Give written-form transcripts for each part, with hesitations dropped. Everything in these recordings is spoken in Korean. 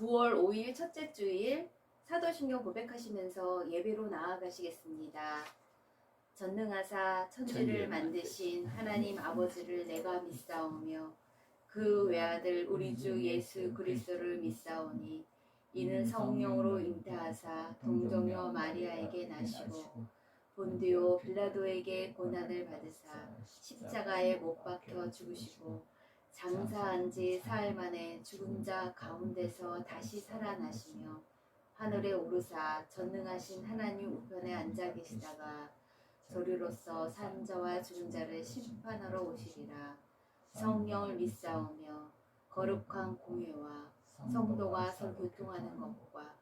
9월 5일 첫째 주일 사도신경 고백하시면서 예배로 나아가시겠습니다. 전능하사 천지를 만드신 하나님 아버지를 내가 믿사오며 그 외아들 우리 주 예수 그리스도를 믿사오니 이는 성령으로 잉태하사 동정녀 마리아에게 나시고 본디오 빌라도에게 고난을 받으사 십자가에 못 박혀 죽으시고 장사한 지 사흘 만에 죽은 자 가운데서 다시 살아나시며 하늘에 오르사 전능하신 하나님 우편에 앉아 계시다가 저리로서 산 자와 죽은 자를 심판하러 오시리라. 성령을 믿사오며 거룩한 공회와 성도가 서 교통하는 것과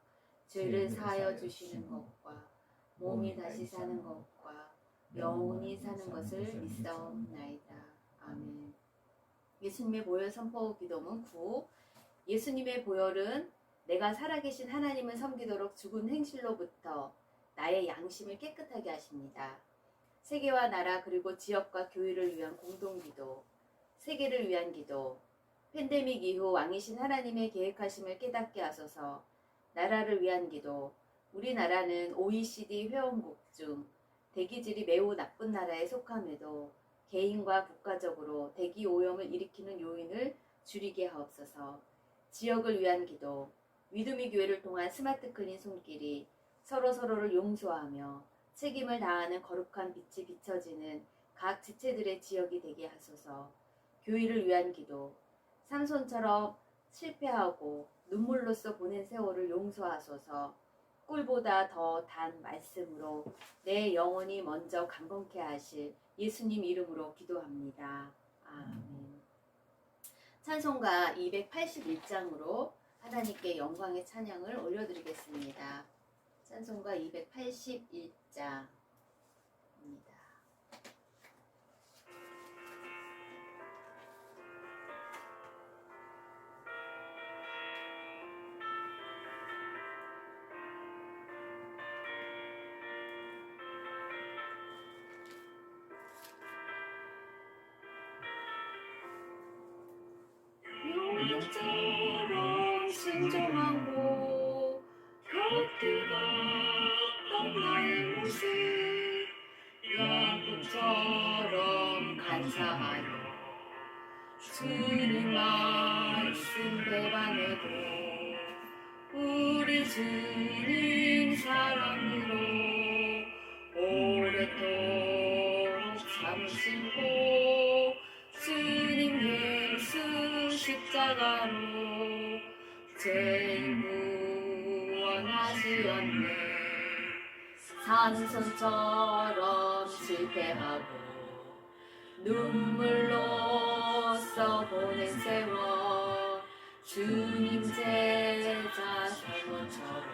죄를 사하여 주시는 것과 몸이 다시 사는 것과 영원히 사는 것을 믿사옵나이다. 아멘. 예수님의 보혈 선포 기도문 9. 예수님의 보혈은 내가 살아계신 하나님을 섬기도록 죽은 행실로부터 나의 양심을 깨끗하게 하십니다. 세계와 나라 그리고 지역과 교회를 위한 공동기도, 세계를 위한 기도, 팬데믹 이후 왕이신 하나님의 계획하심을 깨닫게 하소서. 나라를 위한 기도, 우리나라는 OECD 회원국 중 대기질이 매우 나쁜 나라에 속함에도 개인과 국가적으로 대기 오염을 일으키는 요인을 줄이게 하옵소서. 지역을 위한 기도, 위드미 교회를 통한 스마트 클린 손길이 서로를 용서하며 책임을 다하는 거룩한 빛이 비춰지는 각 지체들의 지역이 되게 하소서. 교회를 위한 기도, 삼손처럼 실패하고 눈물로써 보낸 세월을 용서하소서. 꿀보다 더 단 말씀으로 내 영혼이 먼저 강건케 하실 예수님 이름으로 기도합니다. 아멘. 찬송가 281장으로 하나님께 영광의 찬양을 올려드리겠습니다. 찬송가 281장입니다. 용처럼 순종하고 곁들었던 나의 모습 양꽃처럼 감사하여 주님 말씀 배반해도 우리 주님 사랑으로 오랫도록 참으시고 주님 예수 십자가로 죄인 구원하시었네. 산손처럼 실패하고 눈물로써 보낸 세월 주님 제자 살몬처럼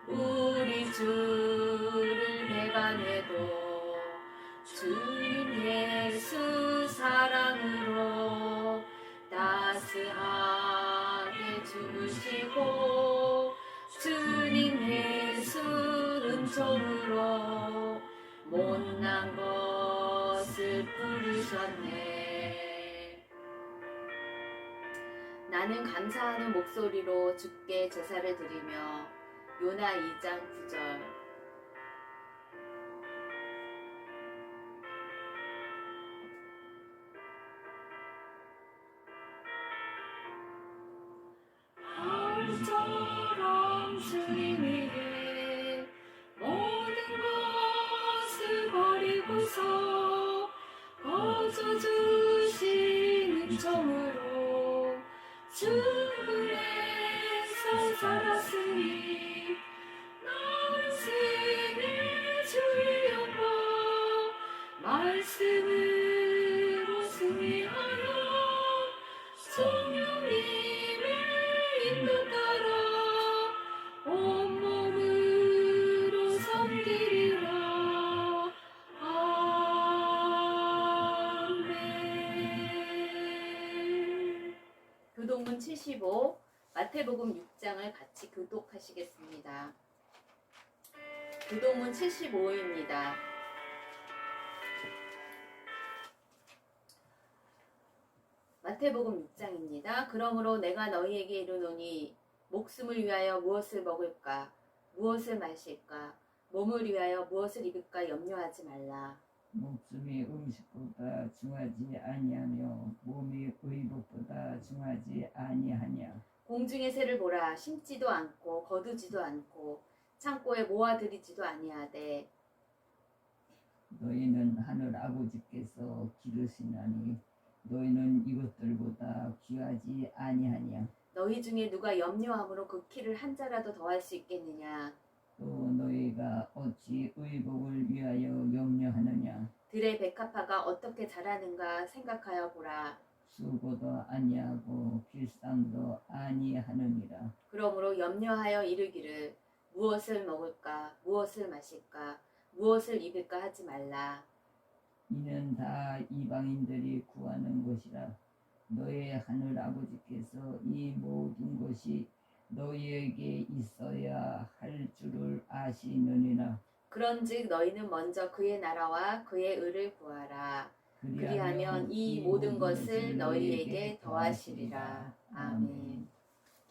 우리 주를 배반해도 주님 예수 사랑으로 따스하게 주무시고 주님 예수 은총으로 못난 것을 부르셨네. 나는 감사하는 목소리로 주께 제사를 드리며 요나 2장 9절 하늘처럼 주님 위에 모든 것을 버리고서 거저 주신 은총으로 주님에서 살았으니 나는 생을 주의 영광 말씀으로 승리하여 성령님의 인도 따라 온몸으로 섬기리라. 아멘. 교독문 75 마태복음 6장을 같이 교독하시겠습니다. 교독문 75입니다. 마태복음 6장입니다. 그러므로 내가 너희에게 이르노니 목숨을 위하여 무엇을 먹을까 무엇을 마실까 몸을 위하여 무엇을 입을까 염려하지 말라. 목숨이 음식보다 중하지 아니하며 몸이 의복보다 중하지 아니하냐. 공중의 새를 보라. 심지도 않고 거두지도 않고 창고에 모아들이지도 아니하되 너희는 하늘 아버지께서 기르시나니 너희는 이것들보다 귀하지 아니하냐. 너희 중에 누가 염려함으로 그 키를 한 자라도 더할 수 있겠느냐. 또 너희가 어찌 의복을 위하여 염려하느냐. 들의 백합화가 어떻게 자라는가 생각하여 보라. 수고도 아니하고 필상도 아니하느니라. 그러므로 염려하여 이르기를 무엇을 먹을까 무엇을 마실까 무엇을 입을까 하지 말라. 이는 다 이방인들이 구하는 것이라. 너희 하늘 아버지께서 이 모든 것이 너희에게 있어야 할 줄을 아시느니라. 그런즉 너희는 먼저 그의 나라와 그의 의를 구하라. 그리하면 이 모든 것을 너희에게 더하시리라. 아멘.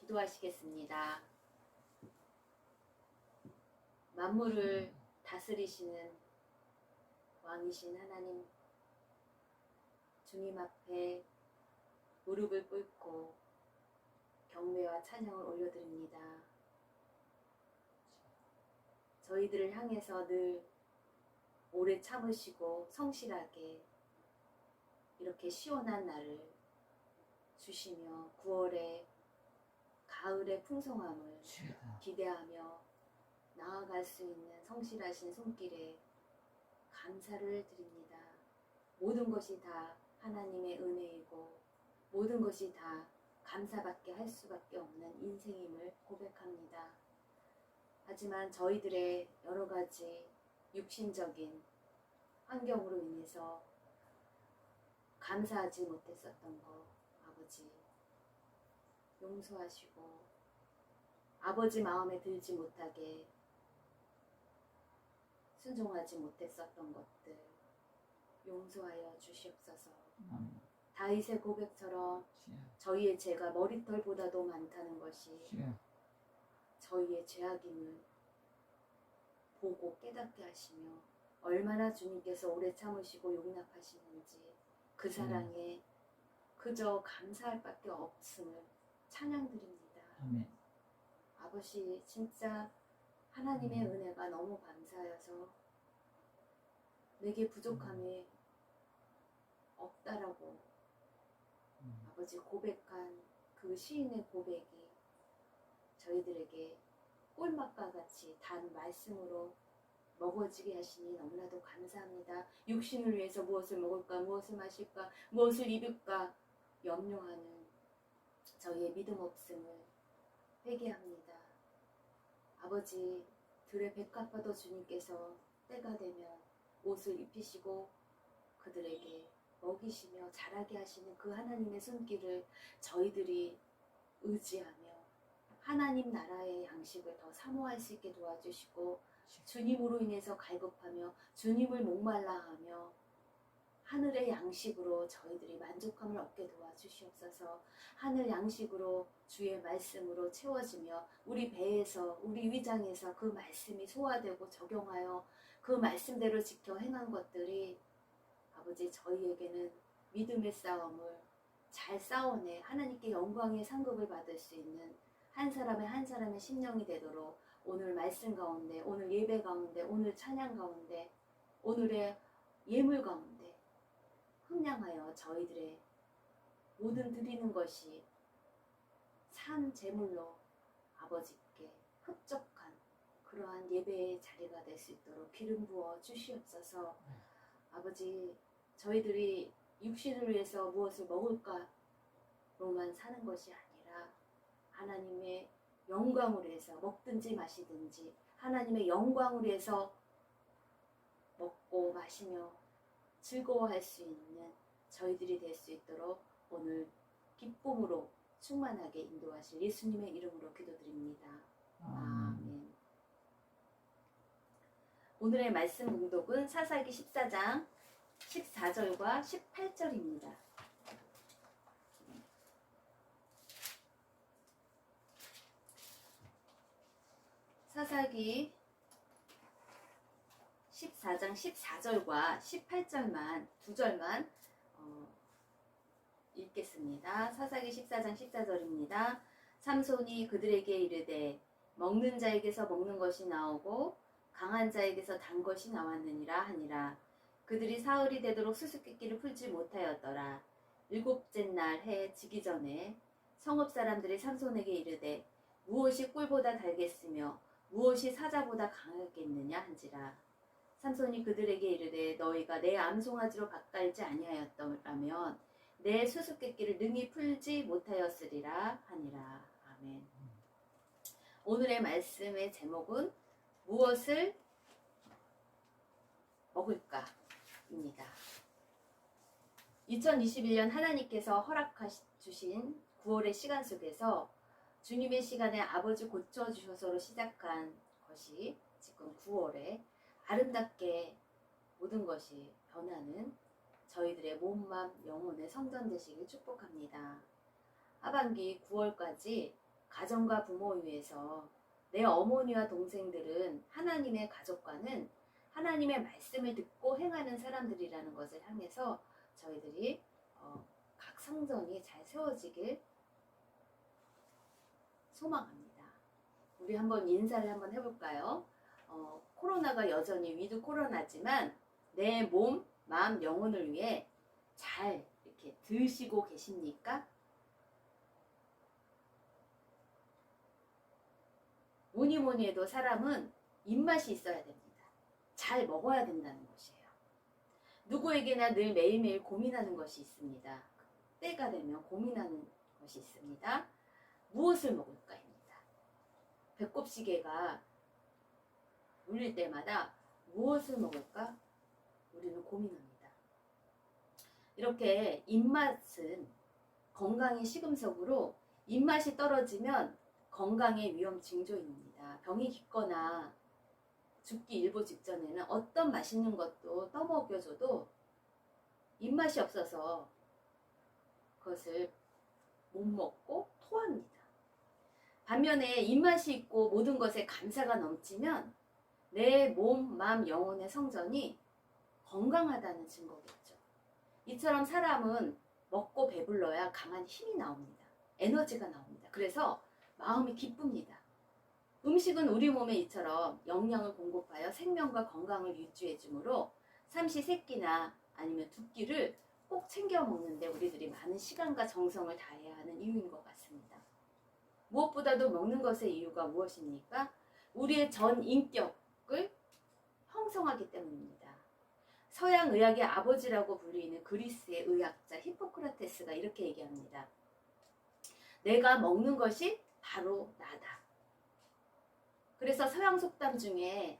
기도하시겠습니다. 만물을 다스리시는 왕이신 하나님, 주님 앞에 무릎을 꿇고 경배와 찬양을 올려드립니다. 저희들을 향해서 늘 오래 참으시고 성실하게 이렇게 시원한 날을 주시며 9월의 가을의 풍성함을 기대하며 나아갈 수 있는 성실하신 손길에 감사를 드립니다. 모든 것이 다 하나님의 은혜이고 모든 것이 다 감사받게 할 수밖에 없는 인생임을 고백합니다. 하지만 저희들의 여러 가지 육신적인 환경으로 인해서 감사하지 못했었던 것 아버지 용서하시고 아버지 마음에 들지 못하게 순종하지 못했었던 것들 용서하여 주시옵소서. 다윗의 고백처럼 저희의 죄가 머리털보다도 많다는 것이 저희의 죄악임을 보고 깨닫게 하시며 얼마나 주님께서 오래 참으시고 용납하시는지 그 사랑에 그저 감사할 밖에 없음을 찬양드립니다. 아멘. 아버지 진짜 하나님의 은혜가 너무 감사해서 내게 부족함이 없다라고 아버지 고백한 그 시인의 고백이 저희들에게 꿀맛과 같이 단 말씀으로 먹어지게 하시니 너무나도 감사합니다. 육신을 위해서 무엇을 먹을까 무엇을 마실까 무엇을 입을까 염려하는 저희의 믿음 없음을 회개합니다. 아버지 들의 백합화도 주님께서 때가 되면 옷을 입히시고 그들에게 먹이시며 자라게 하시는 그 하나님의 손길을 저희들이 의지하며 하나님 나라의 양식을 더 사모할 수 있게 도와주시고 주님으로 인해서 갈급하며 주님을 목말라하며 하늘의 양식으로 저희들이 만족함을 얻게 도와주시옵소서. 하늘 양식으로 주의 말씀으로 채워지며 우리 배에서 우리 위장에서 그 말씀이 소화되고 적용하여 그 말씀대로 지켜 행한 것들이 아버지 저희에게는 믿음의 싸움을 잘 싸워내 하나님께 영광의 상급을 받을 수 있는 한 사람의 심령이 되도록 오늘 말씀 가운데 오늘 예배 가운데 오늘 찬양 가운데 오늘의 예물 가운데 흥량하여 저희들의 모든 드리는 것이 산 제물로 아버지께 흡족한 그러한 예배의 자리가 될 수 있도록 기름 부어 주시옵소서. 아버지 저희들이 육신을 위해서 무엇을 먹을까로만 사는 것이 아니라 하나님의 영광을 위해서 먹든지 마시든지 하나님의 영광을 위해서 먹고 마시며 즐거워할 수 있는 저희들이 될 수 있도록 오늘 기쁨으로 충만하게 인도하실 예수님의 이름으로 기도드립니다. 아멘. 오늘의 말씀 봉독은 사사기 14장 14절과 18절입니다. 사사기 14장 14절과 18절만 두 절만 읽겠습니다. 사사기 14장 14절입니다. 삼손이 그들에게 이르되 먹는 자에게서 먹는 것이 나오고 강한 자에게서 단 것이 나왔느니라 하니라. 그들이 사흘이 되도록 수수께끼를 풀지 못하였더라. 일곱째 날 해 지기 전에 성읍 사람들이 삼손에게 이르되 무엇이 꿀보다 달겠으며 무엇이 사자보다 강하겠느냐 한지라. 삼손이 그들에게 이르되 너희가 내 암송아지로 밭갈지 아니하였더라면 내 수수께끼를 능히 풀지 못하였으리라 하니라. 아멘. 오늘의 말씀의 제목은 무엇을 먹을까? 입니다. 2021년 하나님께서 허락주신 9월의 시간 속에서 주님의 시간에 아버지 고쳐주셔서로 시작한 것이 지금 9월에 아름답게 모든 것이 변하는 저희들의 몸, 맘, 영혼의 성전 되시길 축복합니다. 하반기 9월까지 가정과 부모 위해서 내 어머니와 동생들은 하나님의 가족과는 하나님의 말씀을 듣고 행하는 사람들이라는 것을 향해서 저희들이 각 성전이 잘 세워지길 소망합니다. 우리 한번 인사를 한번 해볼까요? 코로나가 여전히 위드 코로나지만 내 몸, 마음, 영혼을 위해 잘 이렇게 드시고 계십니까? 뭐니 해도 사람은 입맛이 있어야 됩니다. 잘 먹어야 된다는 것이에요. 누구에게나 늘 매일매일 고민하는 것이 있습니다. 때가 되면 고민하는 것이 있습니다. 무엇을 먹을까입니다. 배꼽시계가 울릴 때마다 무엇을 먹을까? 우리는 고민합니다. 이렇게 입맛은 건강의 시금석으로 입맛이 떨어지면 건강의 위험 징조입니다. 병이 깊거나 죽기 일보 직전에는 어떤 맛있는 것도 떠먹여줘도 입맛이 없어서 그것을 못 먹고 토합니다. 반면에 입맛이 있고 모든 것에 감사가 넘치면 내 몸, 마음, 영혼의 성전이 건강하다는 증거겠죠. 이처럼 사람은 먹고 배불러야 강한 힘이 나옵니다. 에너지가 나옵니다. 그래서 마음이 기쁩니다. 음식은 우리 몸에 이처럼 영양을 공급하여 생명과 건강을 유지해 주므로 삼시세끼나 아니면 두 끼를 꼭 챙겨 먹는데 우리들이 많은 시간과 정성을 다해야 하는 이유인 것 같습니다. 무엇보다도 먹는 것의 이유가 무엇입니까? 우리의 전 인격을 형성하기 때문입니다. 서양 의학의 아버지라고 불리는 그리스의 의학자 히포크라테스가 이렇게 얘기합니다. 내가 먹는 것이 바로 나다. 그래서 서양 속담 중에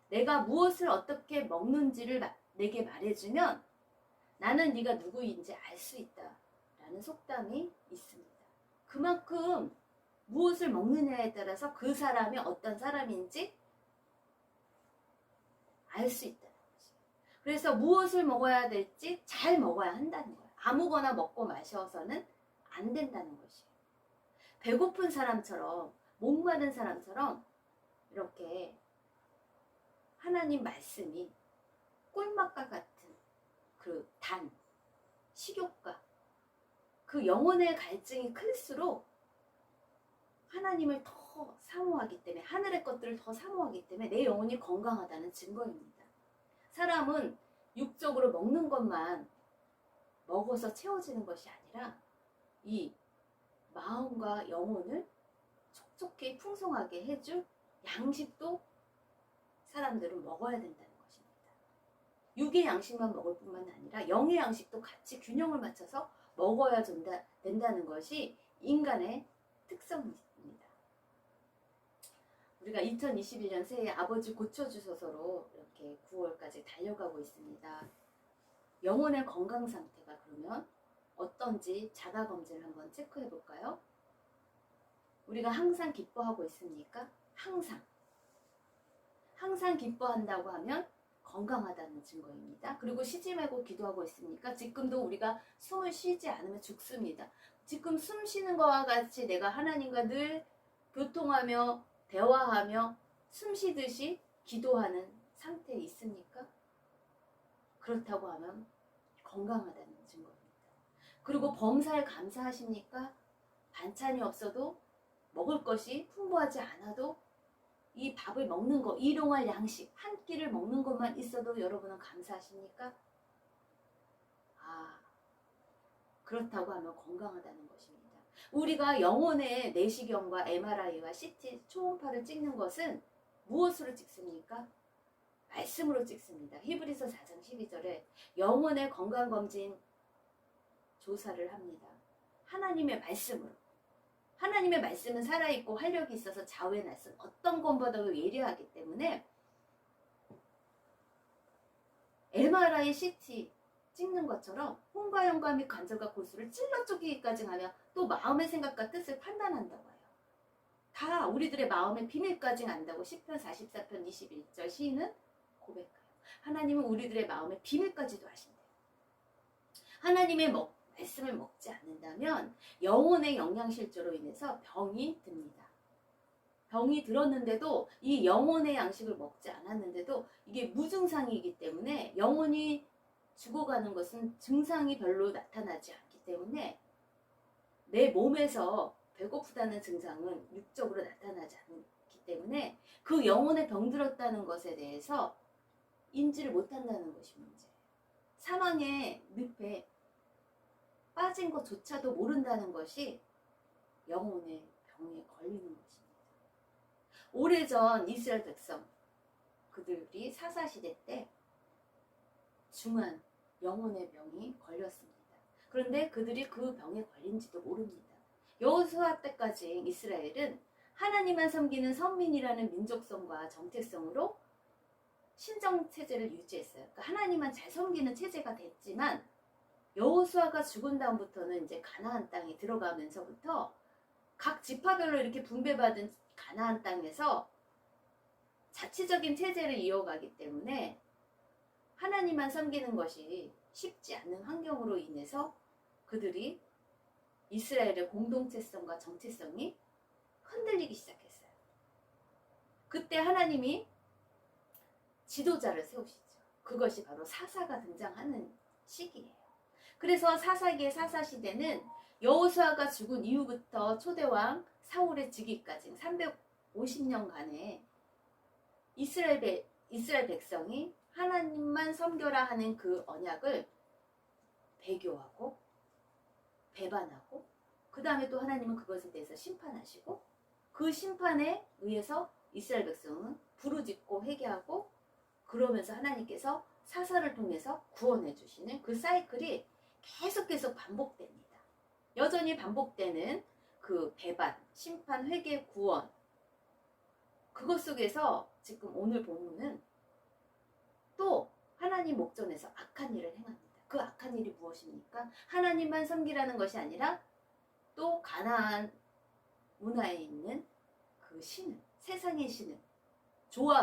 내가 무엇을 어떻게 먹는지를 내게 말해주면 나는 네가 누구인지 알 수 있다 라는 속담이 있습니다. 그만큼 무엇을 먹느냐에 따라서 그 사람이 어떤 사람인지 알 수 있다는 거죠. 그래서 무엇을 먹어야 될지 잘 먹어야 한다는 거예요. 아무거나 먹고 마셔서는 안 된다는 것이에요. 배고픈 사람처럼 목마른 사람처럼 이렇게 하나님 말씀이 꿀맛과 같은 그 단, 식욕과 그 영혼의 갈증이 클수록 하나님을 더 사모하기 때문에 하늘의 것들을 더 사모하기 때문에 내 영혼이 건강하다는 증거입니다. 사람은 육적으로 먹는 것만 먹어서 채워지는 것이 아니라 이 마음과 영혼을 촉촉히 풍성하게 해줄 양식도 사람들은 먹어야 된다는 것입니다. 육의 양식만 먹을 뿐만 아니라 영의 양식도 같이 균형을 맞춰서 먹어야 된다는 것이 인간의 특성입니다. 우리가 2021년 새해 아버지 고쳐주소서로 이렇게 9월까지 달려가고 있습니다. 영혼의 건강 상태가 그러면 어떤지 자가검진을 한번 체크해 볼까요? 우리가 항상 기뻐하고 있습니까? 항상 기뻐한다고 하면 건강하다는 증거입니다. 그리고 쉬지 말고 기도하고 있습니까? 지금도 우리가 숨을 쉬지 않으면 죽습니다. 지금 숨 쉬는 것과 같이 내가 하나님과 늘 교통하며 대화하며 숨 쉬듯이 기도하는 상태에 있습니까? 그렇다고 하면 건강하다는 증거입니다. 그리고 범사에 감사하십니까? 반찬이 없어도 먹을 것이 풍부하지 않아도 이 밥을 먹는 거, 일용할 양식, 한 끼를 먹는 것만 있어도 여러분은 감사하십니까? 아, 그렇다고 하면 건강하다는 것입니다. 우리가 영혼의 내시경과 MRI와 CT 초음파를 찍는 것은 무엇으로 찍습니까? 말씀으로 찍습니다. 히브리서 4장 12절에 영혼의 건강검진 조사를 합니다. 하나님의 말씀으로. 하나님의 말씀은 살아있고 활력이 있어서 좌우의 날선 어떤 것보다도 예리하기 때문에 MRI, CT 찍는 것처럼 혼과 영과 및 관절과 골수를 찔러 쪼개기까지 하며 또 마음의 생각과 뜻을 판단한다고 해요. 다 우리들의 마음의 비밀까지 안다고 시편 44편 21절 시인은 고백해요. 하나님은 우리들의 마음의 비밀까지도 아신대요. 하나님의 말씀을 먹지 않는다면 영혼의 영양실조로 인해서 병이 듭니다. 병이 들었는데도 이 영혼의 양식을 먹지 않았는데도 이게 무증상이기 때문에 영혼이 죽어가는 것은 증상이 별로 나타나지 않기 때문에 내 몸에서 배고프다는 증상은 육적으로 나타나지 않기 때문에 그 영혼에 병들었다는 것에 대해서 인지를 못한다는 것이 문제예요. 사망의 늪에 빠진 것조차도 모른다는 것이 영혼의 병에 걸리는 것입니다. 오래전 이스라엘 백성 그들이 사사시대 때 중한 영혼의 병이 걸렸습니다. 그런데 그들이 그 병에 걸린지도 모릅니다. 여호수아 때까지 이스라엘은 하나님만 섬기는 선민이라는 민족성과 정체성으로 신정 체제를 유지했어요. 그러니까 하나님만 잘 섬기는 체제가 됐지만 여호수아가 죽은 다음부터는 이제 가나안 땅에 들어가면서부터 각 지파별로 이렇게 분배받은 가나안 땅에서 자치적인 체제를 이어가기 때문에 하나님만 섬기는 것이 쉽지 않은 환경으로 인해서 그들이 이스라엘의 공동체성과 정체성이 흔들리기 시작했어요. 그때 하나님이 지도자를 세우시죠. 그것이 바로 사사가 등장하는 시기예요. 그래서 사사기의 사사시대는 여호수아가 죽은 이후부터 초대왕 사울의 즉위까지 350년간의 이스라엘 백성이 하나님만 섬겨라 하는 그 언약을 배교하고 배반하고 그 다음에 또 하나님은 그것에 대해서 심판하시고 그 심판에 의해서 이스라엘 백성은 부르짖고 회개하고 그러면서 하나님께서 사사를 통해서 구원해 주시는 그 사이클이 계속 반복됩니다. 여전히 반복되는 그 배반, 심판, 회개, 구원 그것 속에서 지금 오늘 본문은 또 하나님 목전에서 악한 일을 행합니다. 그 악한 일이 무엇입니까? 하나님만 섬기라는 것이 아니라 또 가나안 문화에 있는 그 신을, 세상의 신을,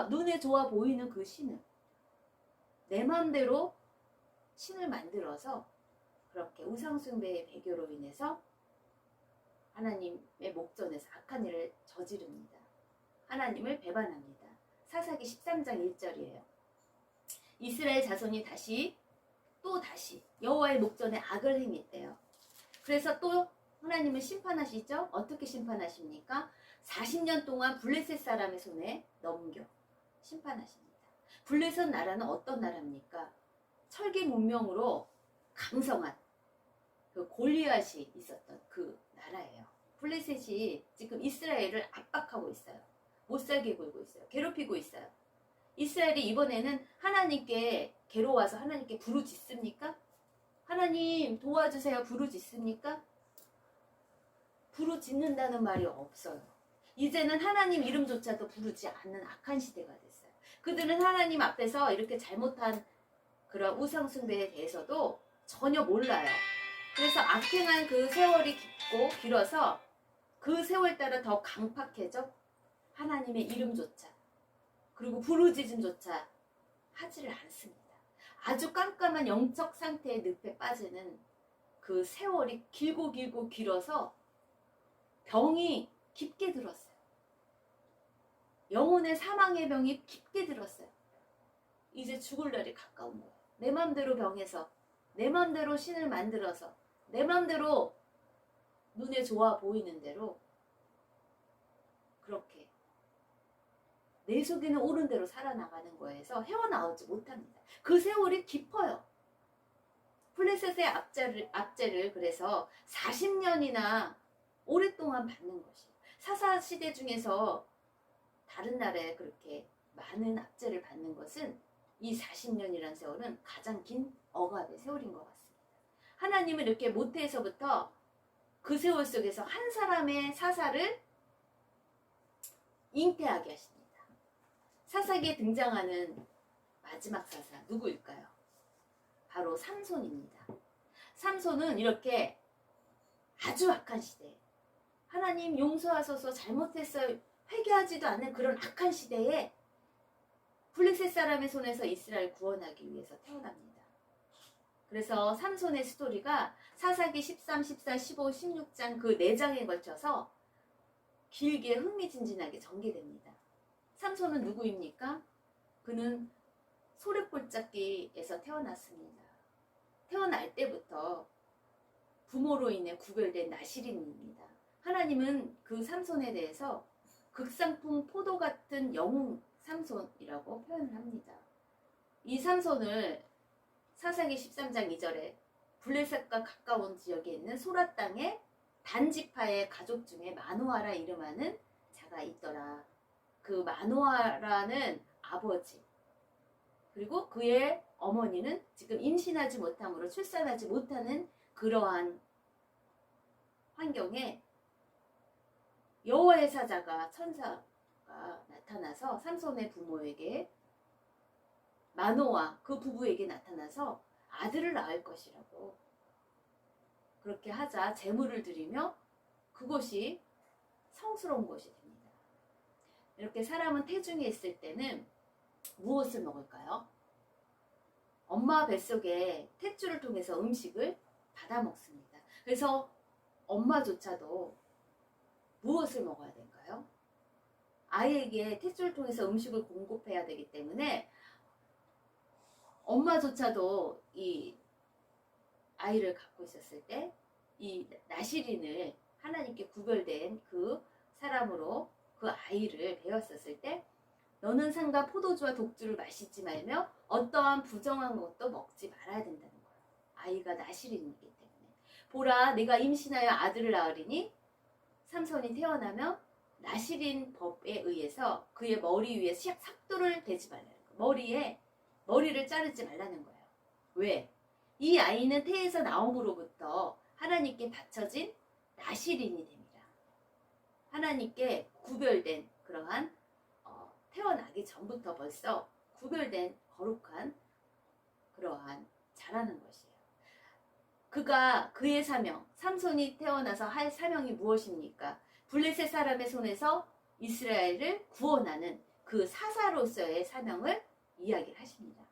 눈에 좋아 보이는 그 신을 내 마음대로 신을 만들어서 그렇게 우상숭배의 배교로 인해서 하나님의 목전에서 악한 일을 저지릅니다. 하나님을 배반합니다. 사사기 13장 1절이에요. 이스라엘 자손이 다시 여호와의 목전에 악을 행했대요. 그래서 또 하나님은 심판하시죠. 어떻게 심판하십니까? 40년 동안 블레셋 사람의 손에 넘겨 심판하십니다. 블레셋 나라는 어떤 나라입니까? 철기 문명으로 강성한 그 골리앗이 있었던 그 나라예요. 블레셋이 지금 이스라엘을 압박하고 있어요. 못살게 굴고 있어요. 괴롭히고 있어요. 이스라엘이 이번에는 하나님께 괴로워서 하나님께 부르짖습니까? 하나님 도와주세요 부르짖습니까? 부르짖는다는 말이 없어요. 이제는 하나님 이름조차도 부르지 않는 악한 시대가 됐어요. 그들은 하나님 앞에서 이렇게 잘못한 그런 우상숭배에 대해서도 전혀 몰라요. 그래서 악행한 그 세월이 깊고 길어서 그 세월 따라 더 강팍해져 하나님의 이름조차 그리고 부르짖음조차 하지를 않습니다. 아주 깜깜한 영적 상태의 늪에 빠지는 그 세월이 길고 길어서 병이 깊게 들었어요. 영혼의 사망의 병이 깊게 들었어요. 이제 죽을 날이 가까운 거예요. 내 맘대로 병해서, 내 맘대로 신을 만들어서, 내 맘대로 눈에 좋아 보이는 대로 그렇게 내 속에는 옳은 대로 살아나가는 거에서 헤어나오지 못합니다. 그 세월이 깊어요. 블레셋의 압제를 그래서 40년이나 오랫동안 받는 것이에요. 사사시대 중에서 다른 나라에 그렇게 많은 압제를 받는 것은 이 40년이라는 세월은 가장 긴 억압의 세월인 것 같습니다. 하나님은 이렇게 모태에서부터 그 세월 속에서 한 사람의 사사를 잉태하게 하십니다. 사사기에 등장하는 마지막 사사 누구일까요? 바로 삼손입니다. 삼손은 이렇게 아주 악한 시대, 하나님 용서하소서 잘못했어요 회개하지도 않는 그런 악한 시대에 블레셋 사람의 손에서 이스라엘 구원하기 위해서 태어납니다. 그래서 삼손의 스토리가 사사기 13, 14, 15, 16장 그 4장에 걸쳐서 길게 흥미진진하게 전개됩니다. 삼손은 누구입니까? 그는 소래골짜기에서 태어났습니다. 태어날 때부터 부모로 인해 구별된 나시린입니다. 하나님은 그 삼손에 대해서 극상품 포도 같은 영웅 삼손이라고 표현을 합니다. 이 삼손을 사사기 13장 2절에 블레셋과 가까운 지역에 있는 소라 땅에 단지파의 가족 중에 마노아라 이름하는 자가 있더라. 그 마노아라는 아버지 그리고 그의 어머니는 지금 임신하지 못함으로 출산하지 못하는 그러한 환경에 여호와의 사자가 천사가 나타나서 삼손의 부모에게 마노아 그 부부에게 나타나서 아들을 낳을 것이라고 그렇게 하자 제물을 드리며 그것이 성스러운 것이 됩니다. 이렇게 사람은 태중에 있을 때는 무엇을 먹을까요? 엄마 뱃속에 탯줄을 통해서 음식을 받아 먹습니다. 그래서 엄마조차도 무엇을 먹어야 될까요? 아이에게 탯줄을 통해서 음식을 공급해야 되기 때문에 엄마조차도 이 아이를 갖고 있었을 때 이 나시린을 하나님께 구별된 그 사람으로 그 아이를 배웠었을 때 너는 상과 포도주와 독주를 마시지 말며 어떠한 부정한 것도 먹지 말아야 된다는 거예요. 아이가 나시린이기 때문에. 보라 내가 임신하여 아들을 낳으리니 삼손이 태어나면 나시린 법에 의해서 그의 머리 위에 삭도를 대지 말라는 거예요. 머리를 자르지 말라는 거예요. 왜? 이 아이는 태에서 나옴으로부터 하나님께 바쳐진 나시린이 됩니다. 하나님께 구별된 그러한 태어나기 전부터 벌써 구별된 거룩한 그러한 자라는 것이에요. 그의 사명, 삼손이 태어나서 할 사명이 무엇입니까? 블레셋 사람의 손에서 이스라엘을 구원하는 그 사사로서의 사명을 이야기를 하십니다.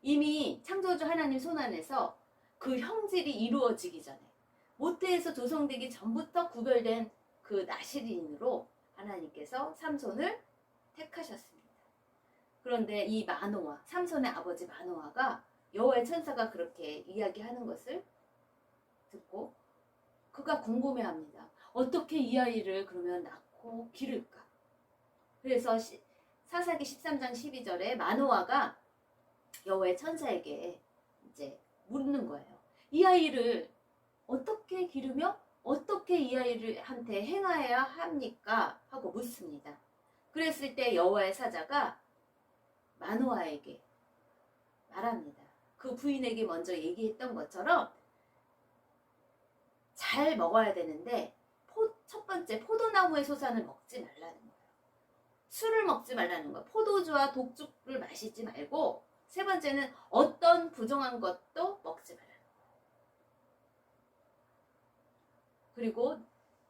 이미 창조주 하나님 손안에서 그 형질이 이루어지기 전에 모태에서 조성되기 전부터 구별된 그 나시린으로 하나님께서 삼손을 택하셨습니다. 그런데 이 마노아, 삼손의 아버지 마노아가 여호와의 천사가 그렇게 이야기하는 것을 듣고 그가 궁금해합니다. 어떻게 이 아이를 그러면 낳고 기를까? 그래서 사사기 13장 12절에 마노아가 여호와의 천사에게 이제 묻는 거예요. 이 아이를 어떻게 기르며 어떻게 이 아이를 한테 행하여야 합니까? 하고 묻습니다. 그랬을 때 여호와의 사자가 마노아에게 말합니다. 그 부인에게 먼저 얘기했던 것처럼 잘 먹어야 되는데 첫 번째 포도나무의 소산을 먹지 말라는 거예요. 술을 먹지 말라는 거예요. 포도주와 독주를 마시지 말고 세 번째는 어떤 부정한 것도 먹지 말라는 거예요. 그리고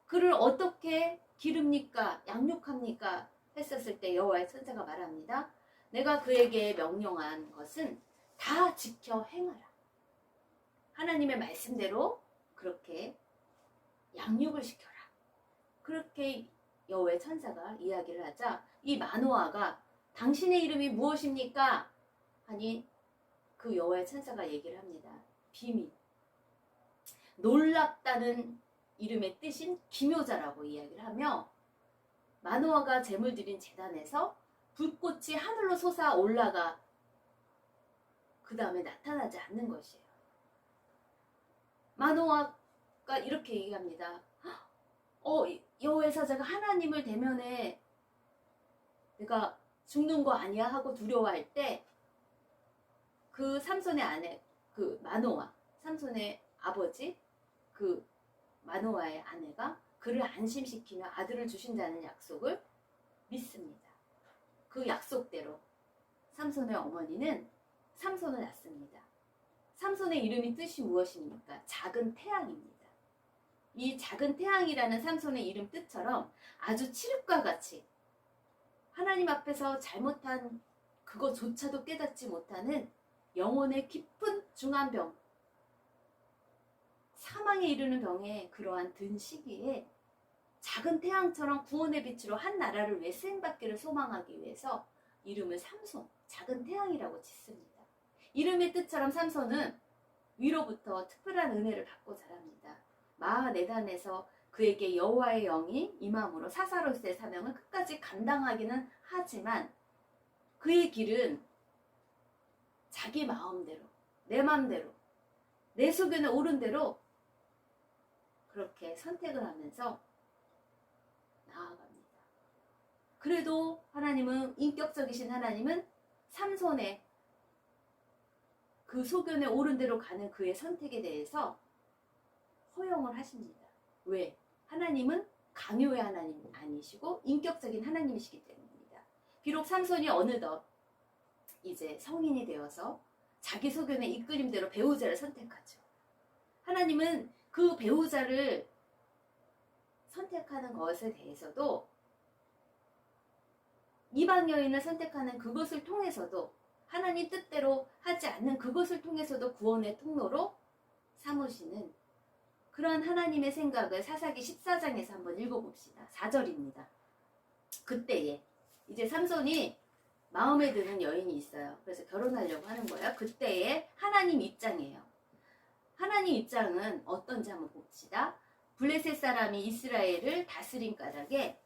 그를 어떻게 기릅니까? 양육합니까? 했었을 때 여호와의 천사가 말합니다. 내가 그에게 명령한 것은 다 지켜 행하라. 하나님의 말씀대로 그렇게 양육을 시켜라. 그렇게 여호와의 천사가 이야기를 하자 이 마노아가 당신의 이름이 무엇입니까? 하니 그 여호와의 천사가 얘기를 합니다. 비밀. 놀랍다는 이름의 뜻인 기묘자라고 이야기를 하며 마노아가 제물 드린 제단에서 불꽃이 하늘로 솟아 올라가 그 다음에 나타나지 않는 것이에요. 마노아가 이렇게 얘기합니다. 여호와의 사자가 하나님을 대면해 내가 죽는 거 아니야 하고 두려워할 때 그 삼손의 아내, 그 마노아, 삼손의 아버지, 그 마노아의 아내가 그를 안심시키며 아들을 주신다는 약속을 믿습니다. 그 약속대로 삼손의 어머니는 삼손을 낳습니다. 삼손의 이름이 뜻이 무엇입니까? 작은 태양입니다. 이 작은 태양이라는 삼손의 이름 뜻처럼 아주 칠흑과 같이 하나님 앞에서 잘못한 그거조차도 깨닫지 못하는 영혼의 깊은 중한 병, 사망에 이르는 병에 그러한 든 시기에 작은 태양처럼 구원의 빛으로 한 나라를 위해 쓰임받기를 소망하기 위해서 이름을 삼손, 작은 태양이라고 짓습니다. 이름의 뜻처럼 삼손은 위로부터 특별한 은혜를 받고 자랍니다. 마하네단에서 그에게 여호와의 영이 임함으로 사사로스의 사명을 끝까지 감당하기는 하지만 그의 길은 자기 마음대로, 내 마음대로, 내 소견에 옳은 대로 그렇게 선택을 하면서 나아갑니다. 그래도 하나님은, 인격적이신 하나님은 삼손의 그 소견에 옳은 대로 가는 그의 선택에 대해서 허용을 하십니다. 왜? 하나님은 강요의 하나님 아니시고 인격적인 하나님이시기 때문입니다. 비록 삼손이 어느덧 이제 성인이 되어서 자기 소견의 이끌림대로 배우자를 선택하죠. 하나님은 그 배우자를 선택하는 것에 대해서도 이방 여인을 선택하는 그것을 통해서도 하나님 뜻대로 하지 않는 그것을 통해서도 구원의 통로로 삼으시는 그러한 하나님의 생각을 사사기 14장에서 한번 읽어봅시다. 4절입니다. 그때에 이제 삼손이 마음에 드는 여인이 있어요. 그래서 결혼하려고 하는 거예요. 그때에 하나님 입장이에요. 하나님 입장은 어떤지 한번 봅시다. 블레셋 사람이 이스라엘을 다스린 까닭에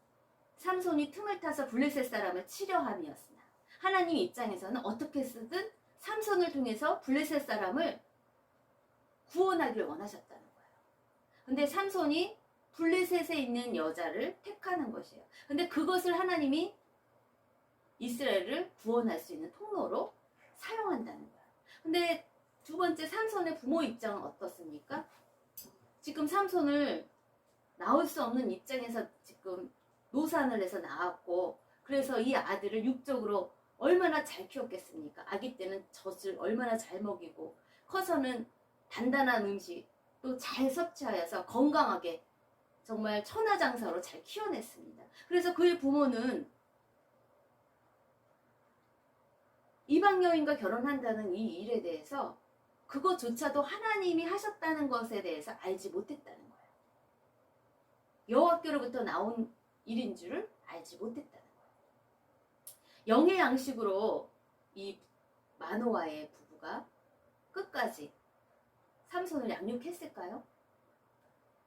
삼손이 틈을 타서 블레셋 사람을 치려 함이었으나 하나님 입장에서는 어떻게 쓰든 삼손을 통해서 블레셋 사람을 구원하기를 원하셨다는 거예요. 근데 삼손이 블레셋에 있는 여자를 택하는 것이에요. 근데 그것을 하나님이 이스라엘을 구원할 수 있는 통로로 사용한다는 거예요. 근데 두 번째 삼손의 부모 입장은 어떻습니까? 지금 삼손을 낳을 수 없는 입장에서 지금 노산을 해서 낳았고 그래서 이 아들을 육적으로 얼마나 잘 키웠겠습니까? 아기 때는 젖을 얼마나 잘 먹이고 커서는 단단한 음식 또 잘 섭취하여서 건강하게 정말 천하장사로 잘 키워냈습니다. 그래서 그의 부모는 이방 여인과 결혼한다는 이 일에 대해서 그것조차도 하나님이 하셨다는 것에 대해서 알지 못했다는 거예요. 여호와께로부터 나온 일인 줄을 알지 못했다는 거예요. 영의 양식으로 이 마노아의 부부가 끝까지 삼손을 양육했을까요?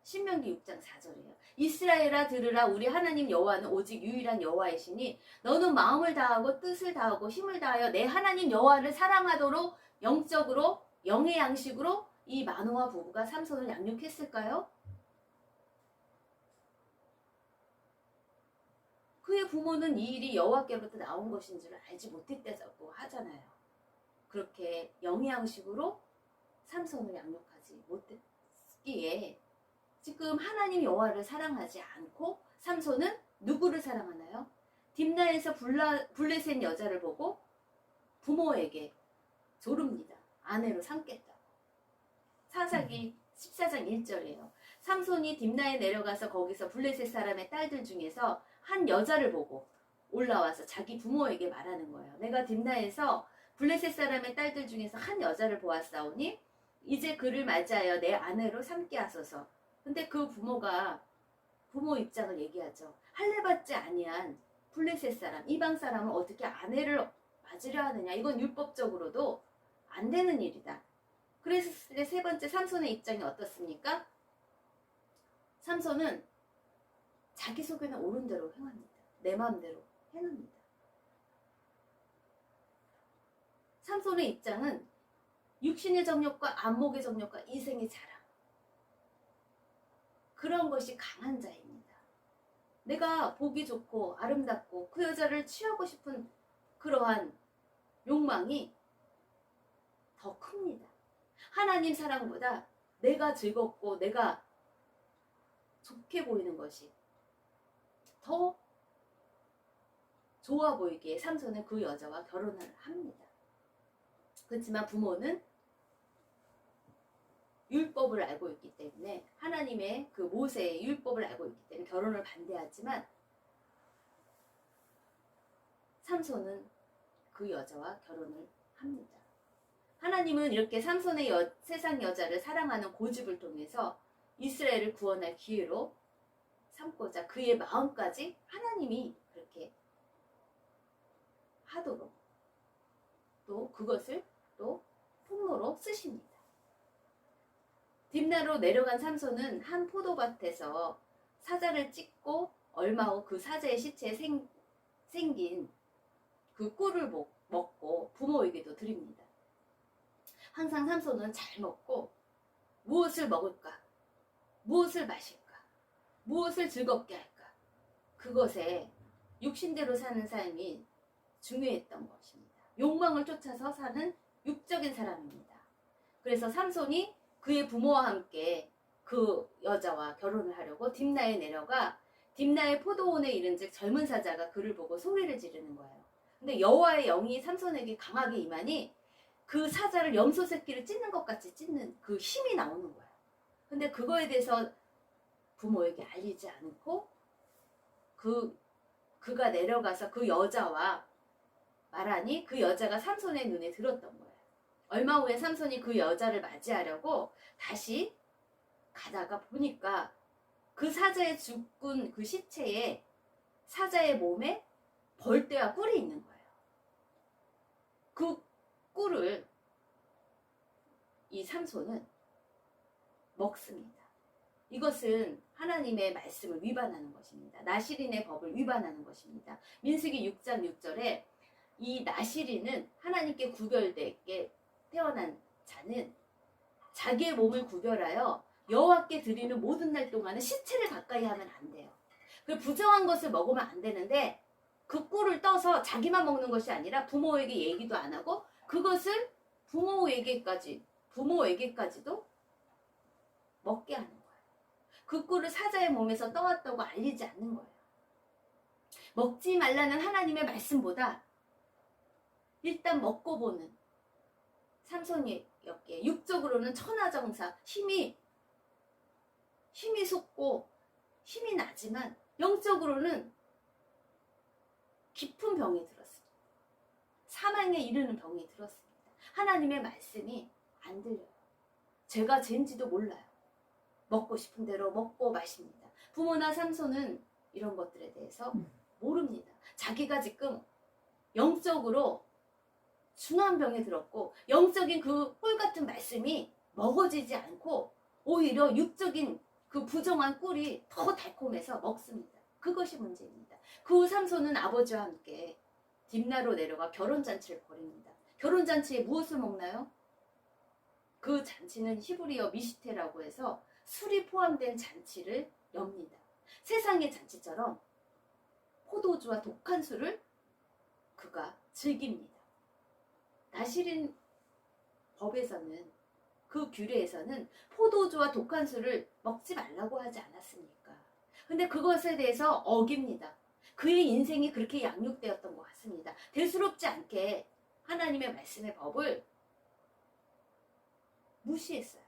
신명기 6장 4절이에요. 이스라엘아 들으라 우리 하나님 여호와는 오직 유일한 여호와이시니 너는 마음을 다하고 뜻을 다하고 힘을 다하여 내 하나님 여호와를 사랑하도록 영적으로 영의 양식으로 이 마노아 부부가 삼손을 양육했을까요? 그의 부모는 이 일이 여호와께로부터 나온 것인 줄 알지 못했다고 하잖아요. 그렇게 영의 양식으로 삼손을 양육하지 못했기에 지금 하나님 여호와를 사랑하지 않고 삼손은 누구를 사랑하나요? 딥나에서 블레셋 여자를 보고 부모에게 조릅니다. 아내로 삼겠다고. 사사기 14장 1절이에요. 삼손이 딥나에 내려가서 거기서 블레셋 사람의 딸들 중에서 한 여자를 보고 올라와서 자기 부모에게 말하는 거예요. 내가 딥나에서 블레셋 사람의 딸들 중에서 한 여자를 보았사오니 이제 그를 맞이하여 내 아내로 삼게 하소서. 근데 그 부모가 부모 입장을 얘기하죠. 할례받지 아니한 블레셋 사람, 이방 사람은 어떻게 아내를 맞으려 하느냐. 이건 율법적으로도 안 되는 일이다. 그래서 세 번째 삼손의 입장이 어떻습니까? 삼손은 자기 속에는 옳은 대로 행합니다. 내 마음대로 행합니다. 삼손의 입장은 육신의 정욕과 안목의 정욕과 이생의 자랑, 그런 것이 강한 자입니다. 내가 보기 좋고 아름답고 그 여자를 취하고 싶은 그러한 욕망이 더 큽니다. 하나님 사랑보다 내가 즐겁고 내가 좋게 보이는 것이 더 좋아 보이기에 삼손은 그 여자와 결혼을 합니다. 그렇지만 부모는 율법을 알고 있기 때문에, 하나님의 그 모세의 율법을 알고 있기 때문에 결혼을 반대하지만 삼손은 그 여자와 결혼을 합니다. 하나님은 이렇게 삼손의 세상 여자를 사랑하는 고집을 통해서 이스라엘을 구원할 기회로 삼고자 그의 마음까지 하나님이 그렇게 하도록 또 그것을 또 통로로 쓰십니다. 딥나로 내려간 삼손은 한 포도밭에서 사자를 찢고 얼마 후 그 사자의 시체에 생긴 그 꿀을 먹고 부모에게도 드립니다. 항상 삼손은 잘 먹고 무엇을 먹을까? 무엇을 마실까? 무엇을 즐겁게 할까? 그것에 육신대로 사는 삶이 중요했던 것입니다. 욕망을 쫓아서 사는 육적인 사람입니다. 그래서 삼손이 그의 부모와 함께 그 여자와 결혼을 하려고 딥나에 내려가 딥나의 포도원에 이른즉 젊은 사자가 그를 보고 소리를 지르는 거예요. 근데 여호와의 영이 삼손에게 강하게 임하니 그 사자를 염소 새끼를 찢는 것 같이 찢는 그 힘이 나오는 거예요. 근데 그거에 대해서 부모에게 알리지 않고 그가 내려가서 그 여자와 말하니 그 여자가 삼손의 눈에 들었던 거예요. 얼마 후에 삼손이 그 여자를 맞이하려고 다시 가다가 보니까 그 사자의 죽은 그 시체에 사자의 몸에 벌떼와 꿀이 있는 거예요. 그 꿀을 이 삼손은 먹습니다. 이것은 하나님의 말씀을 위반하는 것입니다. 나시린의 법을 위반하는 것입니다. 민수기 6장 6절에 이 나시린은 하나님께 구별되게 태어난 자는 자기의 몸을 구별하여 여호와께 드리는 모든 날 동안은 시체를 가까이 하면 안 돼요. 그 부정한 것을 먹으면 안 되는데 그 꿀을 떠서 자기만 먹는 것이 아니라 부모에게 얘기도 안 하고 그것을 부모에게까지도 먹게 하는 거예요. 그 꿀을 사자의 몸에서 떠왔다고 알리지 않는 거예요. 먹지 말라는 하나님의 말씀보다 일단 먹고 보는 삼손이었기에 육적으로는 천하정사 힘이 솟고 힘이 나지만 영적으로는 깊은 병이 들었습니다. 사망에 이르는 병이 들었습니다. 하나님의 말씀이 안 들려요. 죄가 죄인지도 몰라요. 먹고 싶은 대로 먹고 마십니다. 부모나 삼손은 이런 것들에 대해서 모릅니다. 자기가 지금 영적으로 중한 병에 들었고 영적인 그 꿀 같은 말씀이 먹어지지 않고 오히려 육적인 그 부정한 꿀이 더 달콤해서 먹습니다. 그것이 문제입니다. 그 후 삼손은 아버지와 함께 딥나로 내려가 결혼잔치를 벌입니다. 결혼잔치에 무엇을 먹나요? 그 잔치는 히브리어 미시테라고 해서 술이 포함된 잔치를 엽니다. 세상의 잔치처럼 포도주와 독한 술을 그가 즐깁니다. 나시린 법에서는 그 규례에서는 포도주와 독한 술을 먹지 말라고 하지 않았습니까? 근데 그것에 대해서 어깁니다. 그의 인생이 그렇게 양육되었던 것 같습니다. 대수롭지 않게 하나님의 말씀의 법을 무시했어요.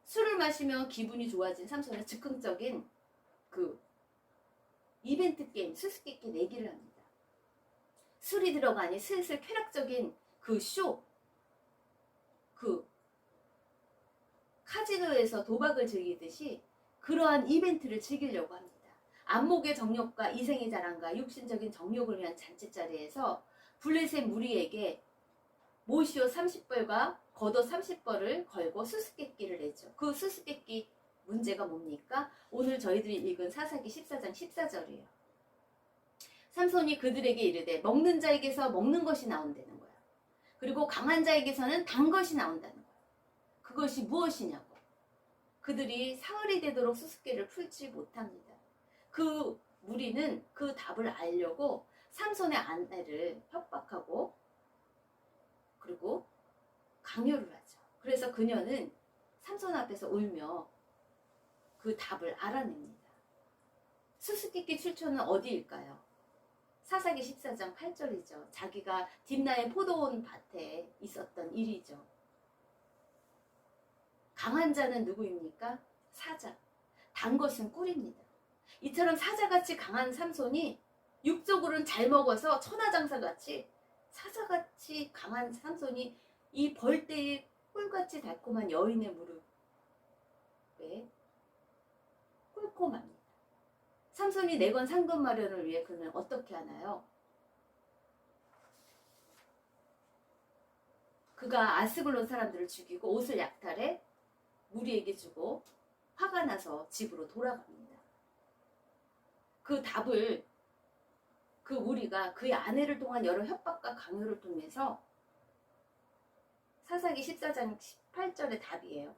술을 마시면 기분이 좋아진 삼손은 즉흥적인 그 이벤트 게임, 수수께끼 내기를 합니다. 술이 들어가니 슬슬 쾌락적인 그 쇼, 그 카지노에서 도박을 즐기듯이 그러한 이벤트를 즐기려고 합니다. 안목의 정욕과 이생의 자랑과 육신적인 정욕을 위한 잔치자리에서 블레셋 무리에게 모시오 30벌과 겉옷 30벌을 걸고 수수께끼를 내죠. 그 수수께끼 문제가 뭡니까? 오늘 저희들이 읽은 사사기 14장 14절이에요. 삼손이 그들에게 이르되 먹는 자에게서 먹는 것이 나온다는 거야. 그리고 강한 자에게서는 단 것이 나온다는 거야. 그것이 무엇이냐고. 그들이 사흘이 되도록 수수께를 풀지 못합니다. 그 무리는 그 답을 알려고 삼손의 아내를 협박하고 그리고 강요를 하죠. 그래서 그녀는 삼손 앞에서 울며 그 답을 알아냅니다. 수수께끼 출처는 어디일까요? 사사기 14장 8절이죠. 자기가 딥나의 포도원 밭에 있었던 일이죠. 강한 자는 누구입니까? 사자. 단 것은 꿀입니다. 이처럼 사자같이 강한 삼손이 육적으로는 잘 먹어서 천하장사같이 사자같이 강한 삼손이 이 벌떼의 꿀같이 달콤한 여인의 무릎에 꿇고 맙니다. 삼손이 내건 상금 마련을 위해 그는 어떻게 하나요? 그가 아스글론 사람들을 죽이고 옷을 약탈해 무리에게 주고 화가 나서 집으로 돌아갑니다. 그 답을 그 무리가 그의 아내를 통한 여러 협박과 강요를 통해서 사사기 14장 18절의 답이에요.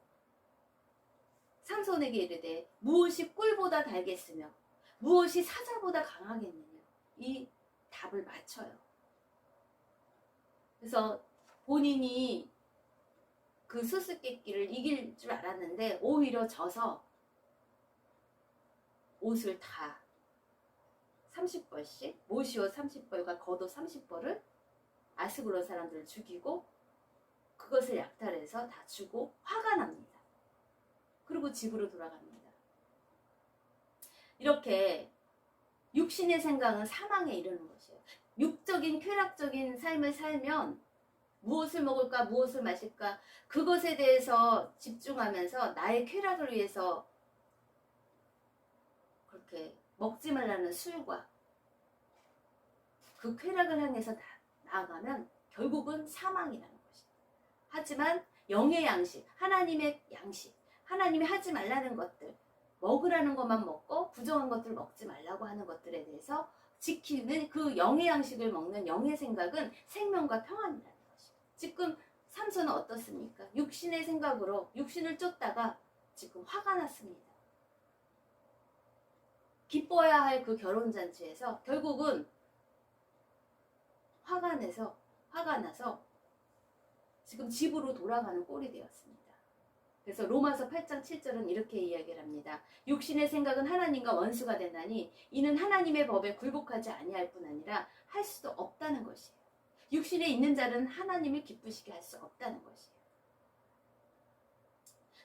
삼손에게 이르되 무엇이 꿀보다 달겠으며 무엇이 사자보다 강하겠느냐. 이 답을 맞춰요. 그래서 본인이 그 수수께끼를 이길 줄 알았는데 오히려 져서 옷을 다 30벌씩 모시오 30벌과 겉옷 30벌을 아스글론 사람들을 죽이고 그것을 약탈해서 다 주고 화가 납니다. 그리고 집으로 돌아갑니다. 이렇게 육신의 생각은 사망에 이르는 것이에요. 육적인 쾌락적인 삶을 살면 무엇을 먹을까 무엇을 마실까 그것에 대해서 집중하면서 나의 쾌락을 위해서 그렇게 먹지 말라는 술과 그 쾌락을 향해서 나아가면 결국은 사망이라는 것이다. 하지만 영의 양식, 하나님의 양식, 하나님이 하지 말라는 것들, 먹으라는 것만 먹고 부정한 것들 먹지 말라고 하는 것들에 대해서 지키는 그 영의 양식을 먹는 영의 생각은 생명과 평안이라는 것이다. 지금 삼손은 어떻습니까? 육신의 생각으로 육신을 쫓다가 지금 화가 났습니다. 기뻐야 할 그 결혼잔치에서 결국은 화가 나서 지금 집으로 돌아가는 꼴이 되었습니다. 그래서 로마서 8장 7절은 이렇게 이야기를 합니다. 육신의 생각은 하나님과 원수가 되나니 이는 하나님의 법에 굴복하지 아니할 뿐 아니라 할 수도 없다는 것이에요. 육신에 있는 자는 하나님을 기쁘시게 할 수 없다는 것이에요.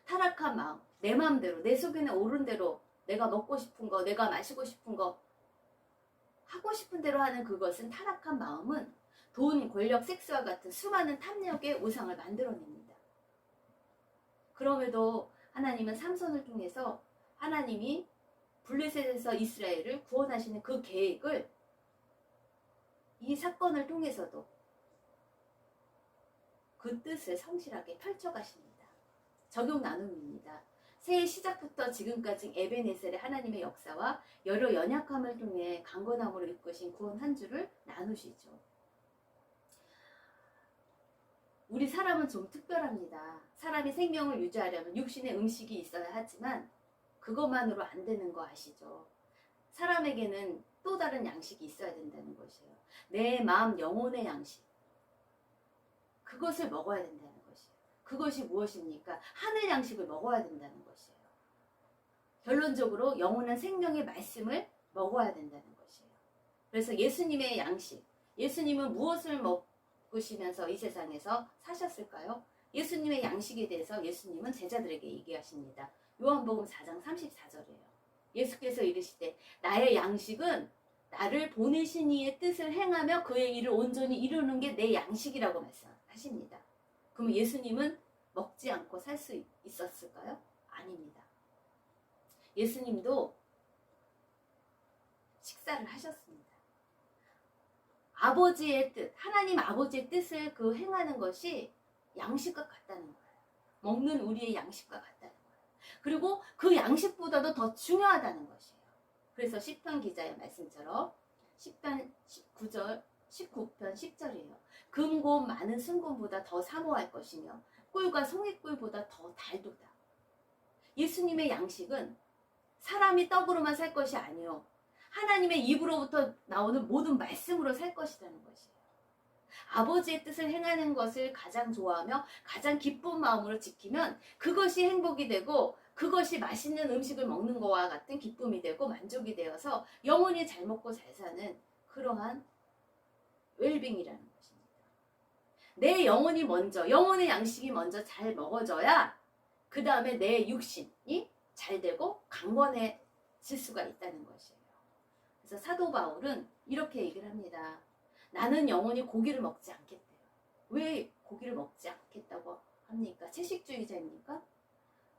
타락한 마음, 내 마음대로, 내 속에는 옳은 대로 내가 먹고 싶은 거, 내가 마시고 싶은 거, 하고 싶은 대로 하는 그것은 타락한 마음은 돈, 권력, 섹스와 같은 수많은 탐욕의 우상을 만들어냅니다. 그럼에도 하나님은 삼손을 통해서 하나님이 블레셋에서 이스라엘을 구원하시는 그 계획을 이 사건을 통해서도 그 뜻을 성실하게 펼쳐가십니다. 적용 나눔입니다. 새해 시작부터 지금까지 에베네셀의 하나님의 역사와 여러 연약함을 통해 강건함으로 이끄신 구원 한 주를 나누시죠. 우리 사람은 좀 특별합니다. 사람이 생명을 유지하려면 육신의 음식이 있어야 하지만 그것만으로 안 되는 거 아시죠? 사람에게는 또 다른 양식이 있어야 된다는 것이에요. 내 마음, 영혼의 양식. 그것을 먹어야 된다는 것이에요. 그것이 무엇입니까? 하늘 양식을 먹어야 된다는 것이에요. 결론적으로 영원한 생명의 말씀을 먹어야 된다는 것이에요. 그래서 예수님의 양식, 예수님은 무엇을 먹으시면서 이 세상에서 사셨을까요? 예수님의 양식에 대해서 예수님은 제자들에게 얘기하십니다. 요한복음 4장 34절이에요. 예수께서 이르시되 나의 양식은 나를 보내신 이의 뜻을 행하며 그의 일을 온전히 이루는 게 내 양식이라고 말씀하십니다. 그럼 예수님은 먹지 않고 살 수 있었을까요? 아닙니다. 예수님도 식사를 하셨습니다. 아버지의 뜻, 하나님 아버지의 뜻을 그 행하는 것이 양식과 같다는 거예요. 먹는 우리의 양식과 같다는 거예요. 그리고 그 양식보다도 더 중요하다는 것이에요. 그래서 시편 기자의 말씀처럼 시편 19편 10절이에요. 금고 많은 순금보다 더 사모할 것이며 꿀과 송이꿀보다 더 달도다. 예수님의 양식은 사람이 떡으로만 살 것이 아니요 하나님의 입으로부터 나오는 모든 말씀으로 살 것이라는 것이에요. 아버지의 뜻을 행하는 것을 가장 좋아하며 가장 기쁜 마음으로 지키면 그것이 행복이 되고 그것이 맛있는 음식을 먹는 것과 같은 기쁨이 되고 만족이 되어서 영원히 잘 먹고 잘 사는 그러한 웰빙이라는 것입니다. 내 영혼이 먼저, 영혼의 양식이 먼저 잘 먹어져야 그 다음에 내 육신이 잘 되고 강건해질 수가 있다는 것이에요. 그래서 사도 바울은 이렇게 얘기를 합니다. 나는 영원히 고기를 먹지 않겠대요. 왜 고기를 먹지 않겠다고 합니까? 채식주의자입니까?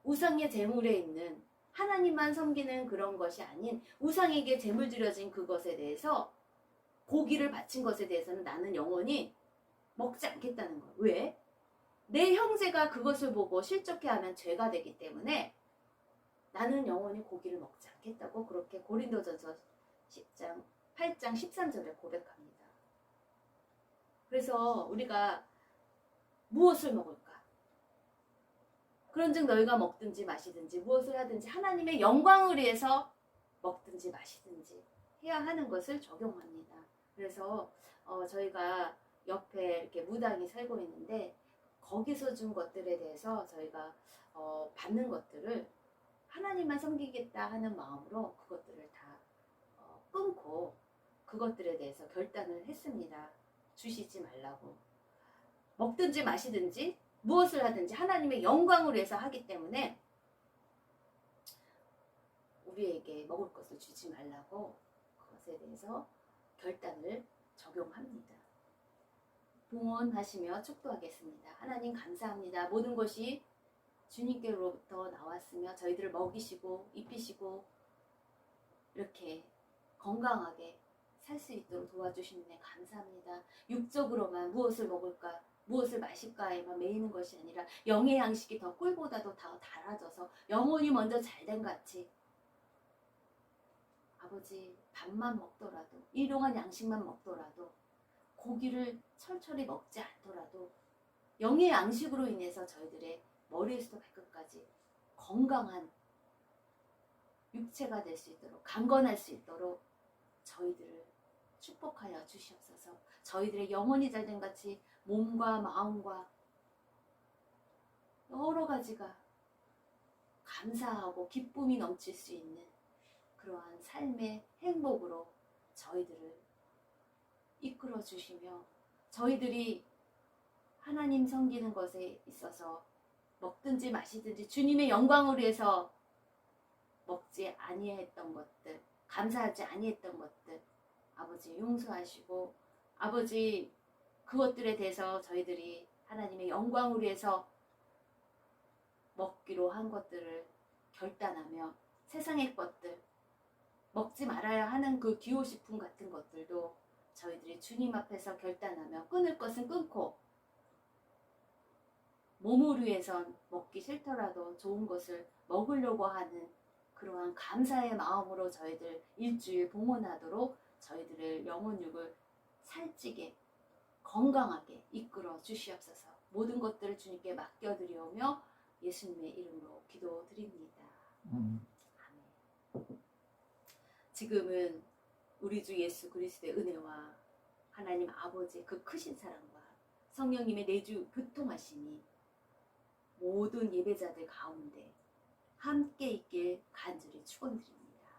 우상의 제물에 있는 하나님만 섬기는 그런 것이 아닌 우상에게 제물 드려진 그것에 대해서 고기를 바친 것에 대해서는 나는 영원히 먹지 않겠다는 거예요. 왜? 내 형제가 그것을 보고 실족해하면 죄가 되기 때문에 나는 영원히 고기를 먹지 않겠다고 그렇게 고린도전서 10장 8장 13절에 고백합니다. 그래서 우리가 무엇을 먹을까? 그런즉 너희가 먹든지 마시든지 무엇을 하든지 하나님의 영광을 위해서 먹든지 마시든지 해야 하는 것을 적용합니다. 그래서 저희가 옆에 이렇게 무당이 살고 있는데 거기서 준 것들에 대해서 저희가 받는 것들을 하나님만 섬기겠다 하는 마음으로 그것들을 다 끊고 그것들에 대해서 결단을 했습니다. 주시지 말라고. 먹든지 마시든지 무엇을 하든지 하나님의 영광을 위해서 하기 때문에 우리에게 먹을 것을 주지 말라고 그것에 대해서 결단을 적용합니다. 봉헌하시며 축도하겠습니다. 하나님 감사합니다. 모든 것이 주님께로부터 나왔으며 저희들을 먹이시고 입히시고 이렇게 건강하게 살 수 있도록 도와주시는데 감사합니다. 육적으로만 무엇을 먹을까 무엇을 마실까에만 매이는 것이 아니라 영의 양식이 더 꿀보다도 더 달아져서 영혼이 먼저 잘된 같이 아버지 밥만 먹더라도 일용한 양식만 먹더라도 고기를 철철히 먹지 않더라도 영의 양식으로 인해서 저희들의 머리에서부터 발끝까지 건강한 육체가 될 수 있도록 강건할 수 있도록 저희들을 축복하여 주시옵소서. 저희들의 영혼이 잘된 같이 몸과 마음과 여러 가지가 감사하고 기쁨이 넘칠 수 있는 그러한 삶의 행복으로 저희들을 이끌어 주시며 저희들이 하나님 섬기는 것에 있어서 먹든지 마시든지 주님의 영광을 위해서 먹지 아니했던 것들, 감사하지 아니했던 것들 아버지 용서하시고 아버지 그것들에 대해서 저희들이 하나님의 영광을 위해서 먹기로 한 것들을 결단하며 세상의 것들 먹지 말아야 하는 그 기호식품 같은 것들도 저희들이 주님 앞에서 결단하며 끊을 것은 끊고 몸을 위해선 먹기 싫더라도 좋은 것을 먹으려고 하는 그러한 감사의 마음으로 저희들 일주일 봉헌하도록 저희들의 영혼육을 살찌게 건강하게 이끌어 주시옵소서. 모든 것들을 주님께 맡겨드리오며 예수님의 이름으로 기도드립니다. 아멘. 지금은 우리 주 예수 그리스도의 은혜와 하나님 아버지의 그 크신 사랑과 성령님의 내주 교통하심이 모든 예배자들 가운데 함께 있길 간절히 축원드립니다.